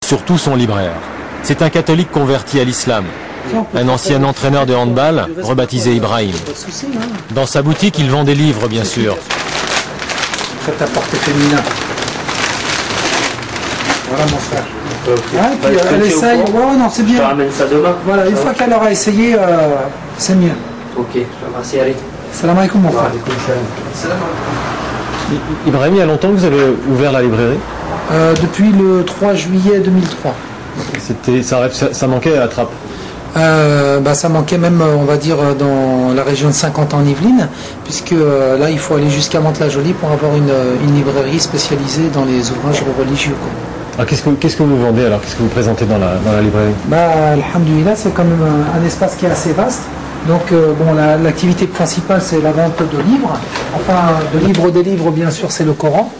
surtout son libraire. C'est un catholique converti à l'islam, un ancien entraîneur de handball, rebaptisé Ibrahim. Dans sa boutique, il vend des livres, bien sûr. Faites à portée féminin. Voilà mon frère. Ah, et puis, elle essaye. Ouais, non, c'est bien. Je ramène ça demain. Voilà, une fois qu'elle aura essayé, c'est mieux. Ok, merci, allez. Salam alaikum mon frère. Ibrahim, il y a longtemps que vous avez ouvert la librairie? Depuis le 3 juillet 2003. Ça manquait à la trappe. Ça manquait même, on va dire, dans la région de Saint-Quentin en Yvelines, puisque là, il faut aller jusqu'à Mantes-la-Jolie pour avoir une librairie spécialisée dans les ouvrages religieux. Alors, qu'est-ce que vous vendez alors? Qu'est-ce que vous présentez dans la librairie? Alhamdulillah, c'est quand même un espace qui est assez vaste. Donc, l'activité principale, c'est la vente de livres. Enfin, de livres des livres, bien sûr, c'est le Coran.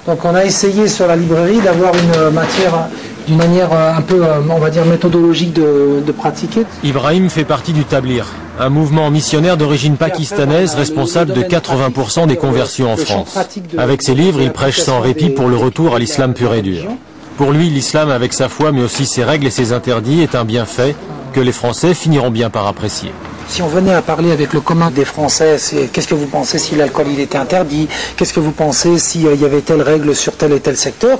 Donc, on a essayé sur la librairie d'avoir une matière d'une manière un peu, on va dire, méthodologique de pratiquer. Ibrahim fait partie du Tablir, un mouvement missionnaire d'origine pakistanaise responsable de 80% des conversions en France. Avec ses livres, il prêche sans répit pour le retour à l'islam pur et dur. Pour lui, l'islam avec sa foi, mais aussi ses règles et ses interdits, est un bienfait que les Français finiront bien par apprécier. Si on venait à parler avec le commun des Français, qu'est-ce que vous pensez si l'alcool il était interdit? Qu'est-ce que vous pensez s'il y avait telle règle sur tel et tel secteur?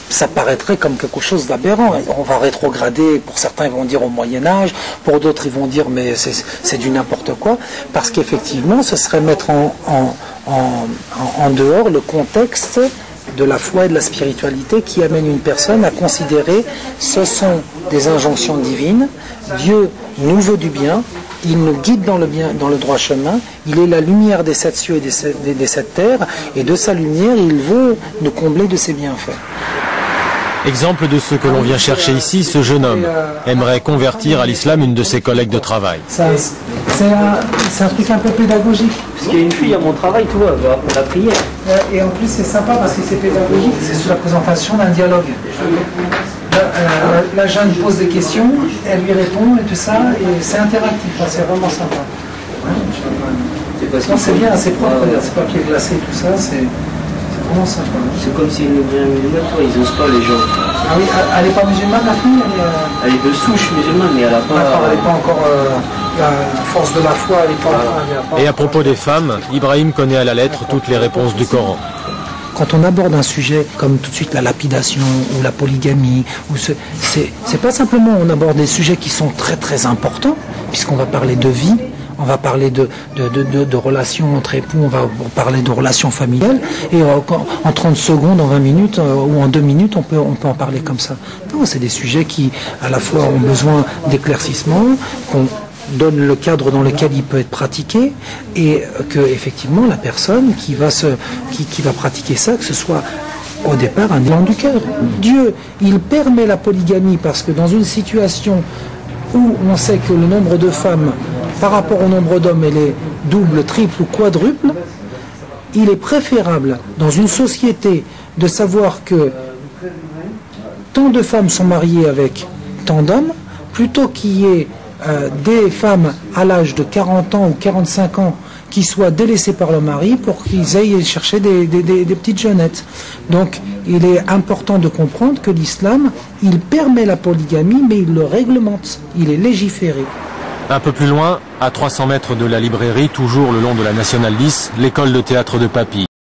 Ça paraîtrait comme quelque chose d'aberrant. On va rétrograder, pour certains ils vont dire au Moyen-Âge, pour d'autres ils vont dire mais c'est du n'importe quoi, parce qu'effectivement ce serait mettre en dehors le contexte de la foi et de la spiritualité qui amène une personne à considérer ce sont des injonctions divines, Dieu nous veut du bien, il nous guide dans le bien, dans le droit chemin, il est la lumière des 7 cieux et des 7 terres, et de sa lumière il veut nous combler de ses bienfaits. Exemple de ce que l'on vient chercher ici, ce jeune homme aimerait convertir à l'islam une de ses collègues de travail. C'est un truc un peu pédagogique. Parce qu'il y a une fille à mon travail, tu vois, après la prière. Et en plus c'est sympa parce que c'est pédagogique, c'est sous la présentation d'un dialogue. La jeune pose des questions, elle lui répond et tout ça, et c'est interactif, c'est vraiment sympa. C'est bien, c'est propre, c'est papier glacé, tout ça, c'est... C'est comme si une musulmane, toi, ils osent pas les gens. Ah oui, elle n'est pas musulmane la fille? Elle est de souche musulmane, mais elle n'a pas... Elle n'est pas encore la force de la foi, elle n'est pas... Et à propos des femmes, Ibrahim connaît à la lettre toutes les réponses du Coran. Quand on aborde un sujet comme tout de suite la lapidation ou la polygamie, c'est pas simplement on aborde des sujets qui sont très très importants, puisqu'on va parler de vie, on va parler de relations entre époux, on va parler de relations familiales, et en 30 secondes, en 20 minutes ou en 2 minutes, on peut en parler comme ça. Non, c'est des sujets qui, à la fois, ont besoin d'éclaircissement, qu'on donne le cadre dans lequel il peut être pratiqué, et que, effectivement, la personne qui va pratiquer ça, que ce soit au départ un élan du cœur. Dieu, il permet la polygamie parce que dans une situation où on sait que le nombre de femmes par rapport au nombre d'hommes, elle est double, triple ou quadruple, il est préférable dans une société de savoir que tant de femmes sont mariées avec tant d'hommes, plutôt qu'il y ait des femmes à l'âge de 40 ans ou 45 ans qui soient délaissées par le mari pour qu'ils aillent chercher des petites jeunettes. Donc il est important de comprendre que l'islam, il permet la polygamie, mais il le réglemente, il est légiféré. Un peu plus loin, à 300 mètres de la librairie, toujours le long de la Nationale 10, l'école de théâtre de Papy.